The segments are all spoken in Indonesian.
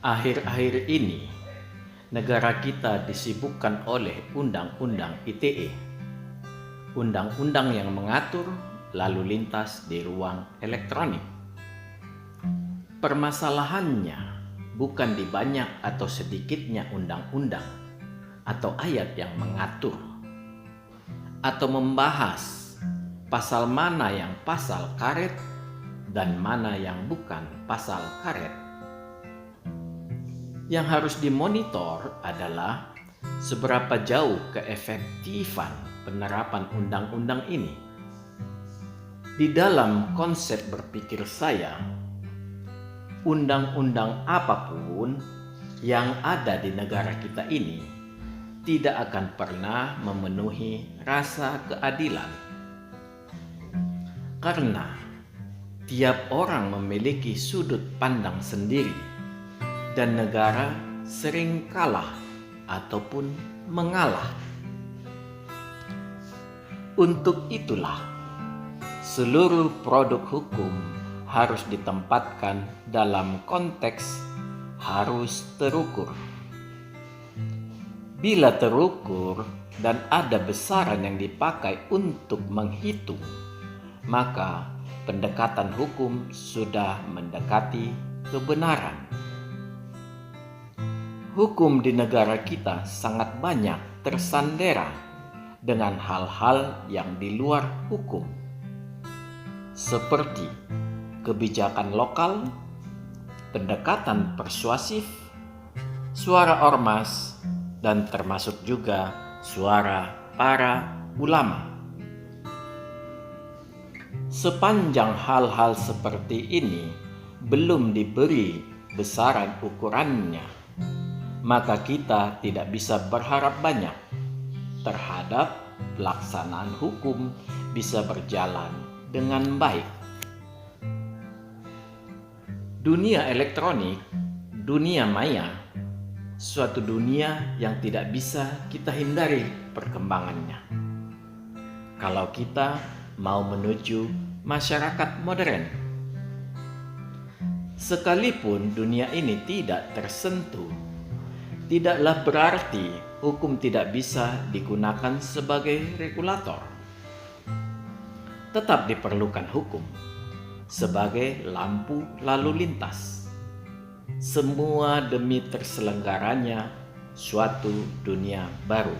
Akhir-akhir ini, negara kita disibukkan oleh Undang-Undang ITE, undang-undang yang mengatur lalu lintas di ruang elektronik. Permasalahannya bukan di banyak atau sedikitnya undang-undang atau ayat yang mengatur, atau membahas pasal mana yang pasal karet dan mana yang bukan pasal karet. Yang harus dimonitor adalah seberapa jauh keefektifan penerapan undang-undang ini. Di dalam konsep berpikir saya, undang-undang apapun yang ada di negara kita ini tidak akan pernah memenuhi rasa keadilan. Karena tiap orang memiliki sudut pandang sendiri dan negara sering kalah ataupun mengalah. Untuk itulah, seluruh produk hukum harus ditempatkan dalam konteks harus terukur. Bila terukur dan ada besaran yang dipakai untuk menghitung, maka pendekatan hukum sudah mendekati kebenaran. Hukum di negara kita sangat banyak tersandera dengan hal-hal yang di luar hukum, seperti kebijakan lokal, pendekatan persuasif, suara ormas, dan termasuk juga suara para ulama. Sepanjang hal-hal seperti ini belum diberi besaran ukurannya, maka kita tidak bisa berharap banyak terhadap pelaksanaan hukum bisa berjalan dengan baik. Dunia elektronik, dunia maya, suatu dunia yang tidak bisa kita hindari perkembangannya. Kalau kita mau menuju masyarakat modern, sekalipun dunia ini tidak tersentuh, tidaklah berarti hukum tidak bisa digunakan sebagai regulator. Tetap diperlukan hukum sebagai lampu lalu lintas, semua demi terselenggaranya suatu dunia baru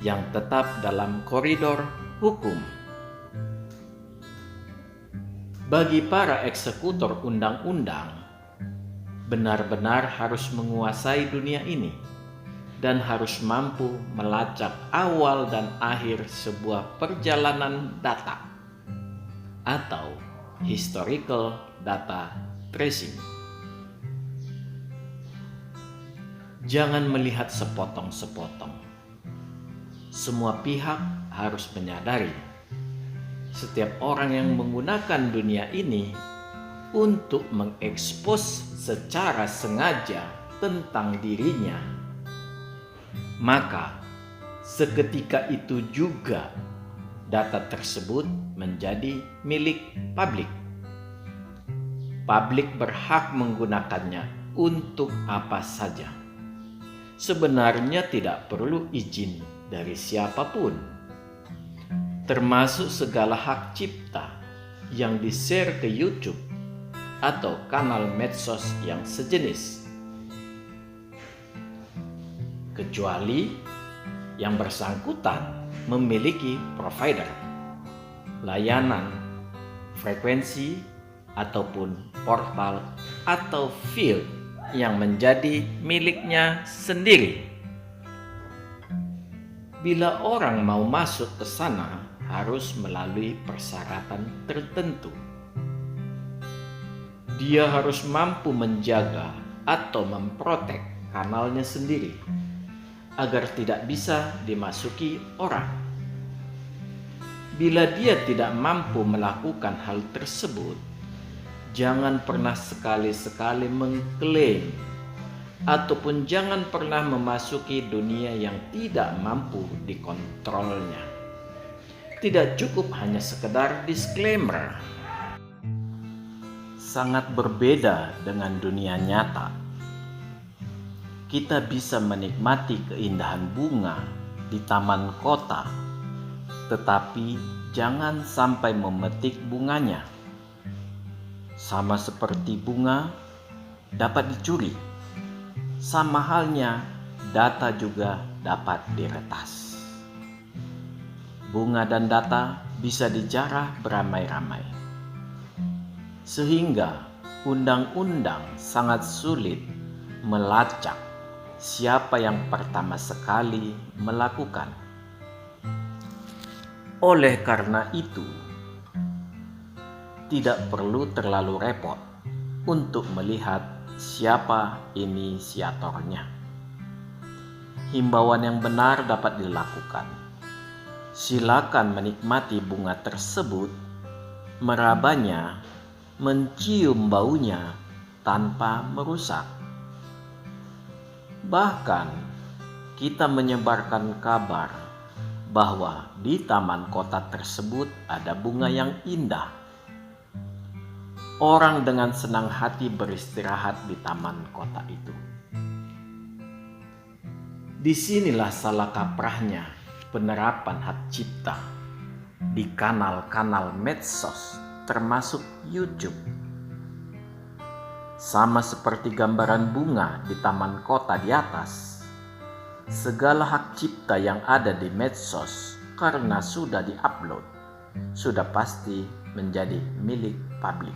yang tetap dalam koridor hukum. Bagi para eksekutor undang-undang, benar-benar harus menguasai dunia ini dan harus mampu melacak awal dan akhir sebuah perjalanan data atau historical data tracing. Jangan melihat sepotong-sepotong. Semua pihak harus menyadari setiap orang yang menggunakan dunia ini untuk mengekspos secara sengaja tentang dirinya, maka seketika itu juga data tersebut menjadi milik publik. Publik berhak menggunakannya untuk apa saja. Sebenarnya tidak perlu izin dari siapapun, termasuk segala hak cipta yang di-share ke YouTube atau kanal medsos yang sejenis, kecuali yang bersangkutan memiliki provider, layanan, frekuensi, ataupun portal atau field yang menjadi miliknya sendiri. Bila orang mau masuk ke sana, harus melalui persyaratan tertentu. Dia harus mampu menjaga atau memprotek kanalnya sendiri agar tidak bisa dimasuki orang. Bila dia tidak mampu melakukan hal tersebut, jangan pernah sekali-sekali mengklaim ataupun jangan pernah memasuki dunia yang tidak mampu dikontrolnya. Tidak cukup hanya sekedar disclaimer. Sangat berbeda dengan dunia nyata kita bisa menikmati keindahan bunga di taman kota, tetapi jangan sampai memetik bunganya. Sama seperti bunga dapat dicuri, sama halnya data juga dapat diretas. Bunga dan data bisa dijarah beramai-ramai, sehingga undang-undang sangat sulit melacak siapa yang pertama sekali melakukan. Oleh karena itu, tidak perlu terlalu repot untuk melihat siapa inisiatornya. Himbauan yang benar dapat dilakukan. Silakan menikmati bunga tersebut, merabanya, mencium baunya tanpa merusak. Bahkan kita menyebarkan kabar bahwa di taman kota tersebut ada bunga yang indah. Orang dengan senang hati beristirahat di taman kota itu. Disinilah salah kaprahnya penerapan hak cipta di kanal-kanal medsos termasuk YouTube. Sama seperti gambaran bunga di taman kota di atas, segala hak cipta yang ada di medsos karena sudah diupload, sudah pasti menjadi milik publik.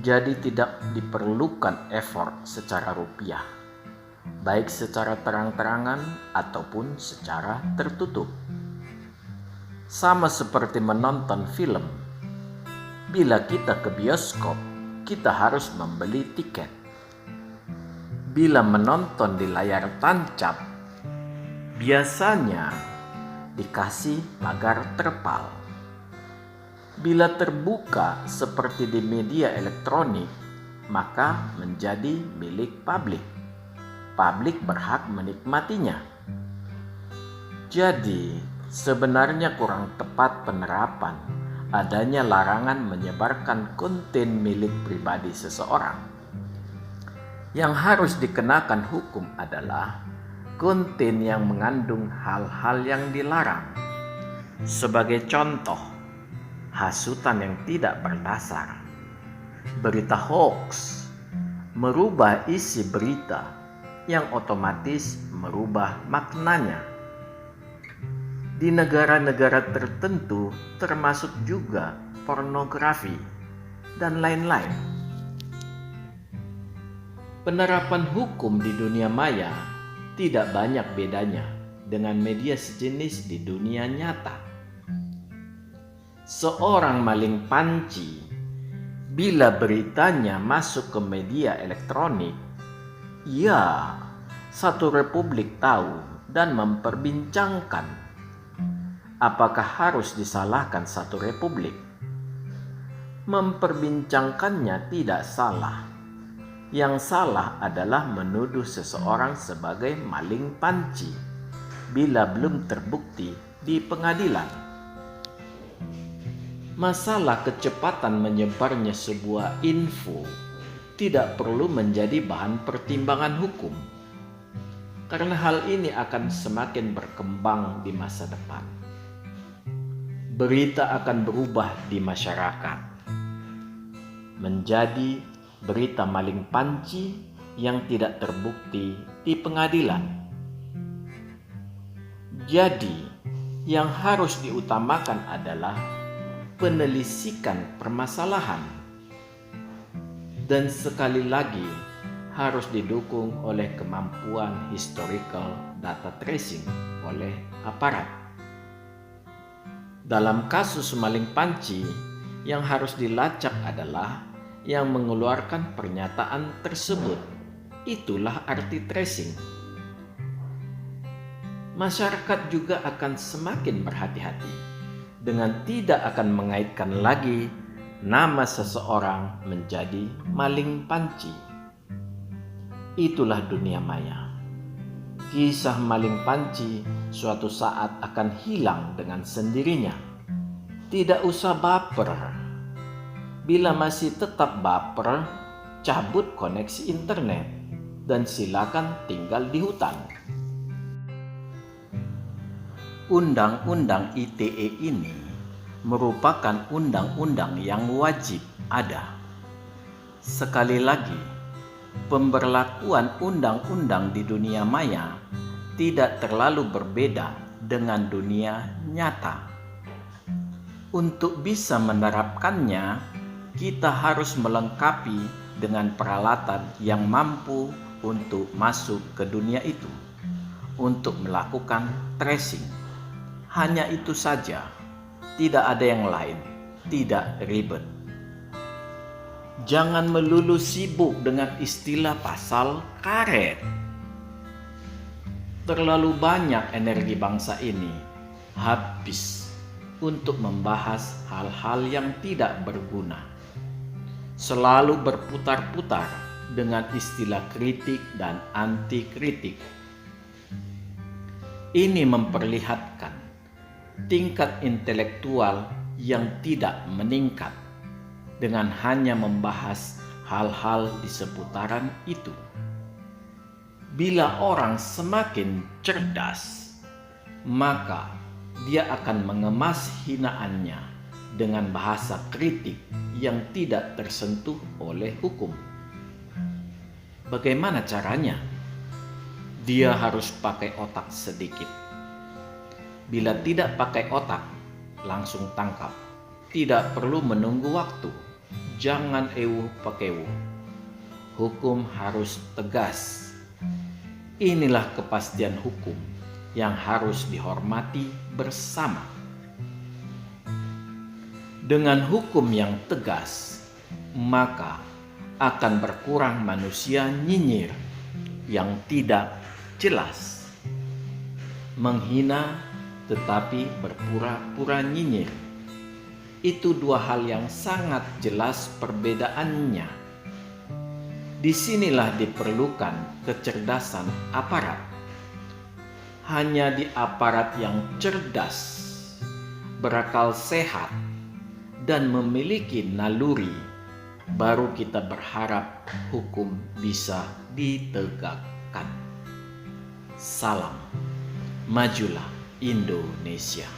Jadi tidak diperlukan effort secara rupiah, baik secara terang-terangan ataupun secara tertutup. Sama seperti menonton film, bila kita ke bioskop, kita harus membeli tiket. Bila menonton di layar tancap, biasanya dikasih pagar terpal. Bila terbuka seperti di media elektronik, maka menjadi milik publik. Publik berhak menikmatinya. Jadi, sebenarnya kurang tepat penerapan adanya larangan menyebarkan konten milik pribadi seseorang. Yang harus dikenakan hukum adalah konten yang mengandung hal-hal yang dilarang. Sebagai contoh, hasutan yang tidak berdasar, berita hoax, merubah isi berita yang otomatis merubah maknanya. Di negara-negara tertentu termasuk juga pornografi dan lain-lain. Penerapan hukum di dunia maya tidak banyak bedanya dengan media sejenis di dunia nyata. Seorang maling panci, bila beritanya masuk ke media elektronik, ya, satu republik tahu dan memperbincangkan. Apakah harus disalahkan satu republik? Memperbincangkannya tidak salah. Yang salah adalah menuduh seseorang sebagai maling panci bila belum terbukti di pengadilan. Masalah kecepatan menyebarnya sebuah info tidak perlu menjadi bahan pertimbangan hukum, karena hal ini akan semakin berkembang di masa depan. Berita akan berubah di masyarakat menjadi berita maling panci yang tidak terbukti di pengadilan. Jadi, yang harus diutamakan adalah penyelesaian permasalahan, dan sekali lagi harus didukung oleh kemampuan historical data tracing oleh aparat. Dalam kasus maling panci, yang harus dilacak adalah yang mengeluarkan pernyataan tersebut. Itulah arti tracing. Masyarakat juga akan semakin berhati-hati dengan tidak akan mengaitkan lagi nama seseorang menjadi maling panci. Itulah dunia maya. Kisah maling panci suatu saat akan hilang dengan sendirinya. Tidak usah baper. Bila masih tetap baper, cabut koneksi internet. dan silakan tinggal di hutan. Undang-undang ITE ini merupakan undang-undang yang wajib ada. Sekali lagi, pemberlakuan undang-undang di dunia maya tidak terlalu berbeda dengan dunia nyata. Untuk bisa menerapkannya, kita harus melengkapi dengan peralatan yang mampu untuk masuk ke dunia itu, untuk melakukan tracing. Hanya itu saja, tidak ada yang lain, tidak ribet. Jangan melulu sibuk dengan istilah pasal karet. Terlalu banyak energi bangsa ini habis untuk membahas hal-hal yang tidak berguna. Selalu berputar-putar dengan istilah kritik dan anti kritik. Ini memperlihatkan tingkat intelektual yang tidak meningkat dengan hanya membahas hal-hal di seputaran itu. Bila orang semakin cerdas, maka dia akan mengemas hinaannya dengan bahasa kritik yang tidak tersentuh oleh hukum. Bagaimana caranya? Dia harus pakai otak sedikit. Bila tidak pakai otak, langsung tangkap. Tidak perlu menunggu waktu. Jangan ewuh pakewuh. Hukum harus tegas. Inilah kepastian hukum yang harus dihormati bersama. Dengan hukum yang tegas, maka akan berkurang manusia nyinyir yang tidak jelas, menghina tetapi berpura-pura nyinyir. Itu dua hal yang sangat jelas perbedaannya. Disinilah diperlukan kecerdasan aparat. Hanya di aparat yang cerdas, berakal sehat, dan memiliki naluri, baru kita berharap hukum bisa ditegakkan. Salam, majulah Indonesia.